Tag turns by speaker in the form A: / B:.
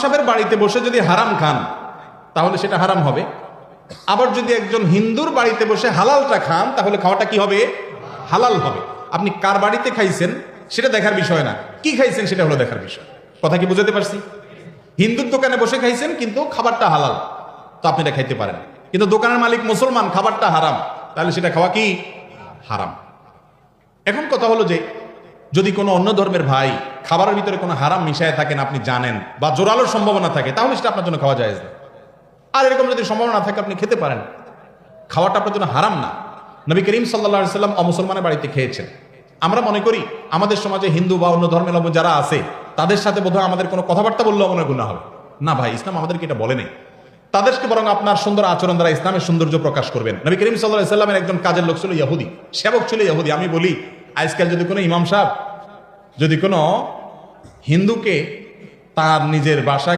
A: সাহেবের বাড়িতে বসে যদি হারাম খান তাহলে সেটা হারাম হবে। আবার যদি একজন হিন্দুর বাড়িতে বসে হালালটা খান তাহলে খাওয়াটা কি হবে? হালাল হবে। আপনি কার বাড়িতে খাইছেন সেটা দেখার বিষয় না, কি খাইছেন সেটা হলো দেখার বিষয়। কথা কি বুঝাতে পারছি? হিন্দুর দোকানে বসে খাইছেন কিন্তু খাবারটা হালাল, তো আপনি এটা খাইতে পারেন। কিন্তু দোকানের মালিক মুসলমান, খাবারটা হারাম, তাহলে সেটা খাওয়া কি হারাম। এখন কথা হলো যে যদি কোনো অন্য ধর্মের ভাই খাবারের ভিতরে কোনো হারাম মিশায় থাকেন, আপনি জানেন বা জোরালোর সম্ভাবনা থাকে, তাহলে সেটা আপনার জন্য খাওয়া যায় না। আর এরকম যদি সম্ভাবনা না থাকে আপনি খেতে পারেন, খাওয়াটা আপনার জন্য হারাম না। নবী করিম সাল্লাল্লাহু আলাইহি সাল্লাম অমুসলমানের বাড়িতে খেয়েছেন। আমরা মনে করি আমাদের সমাজে হিন্দু বা অন্য ধর্মের লোক যারা আছে তাদের সাথে বোধহয় আমাদের কোনো কথাবার্তা বললেও মনে গুনাহ হবে না। ভাই, ইসলাম আমাদেরকে এটা বলে নেই। তাদেরকে বরং আপনার সুন্দর আচরণ দ্বারা ইসলামের সৌন্দর্য প্রকাশ করবেন। নবী করিম সাল্লাল্লাহু আলাইহি সাল্লামের একজন কাজের লোক ছিল ইহুদি, সেবক ছিল ইহুদি। আমি বলি আজকাল যদি কোনো ইমাম সাহেব যদি কোনো হিন্দুকে তার নিজের বাসায়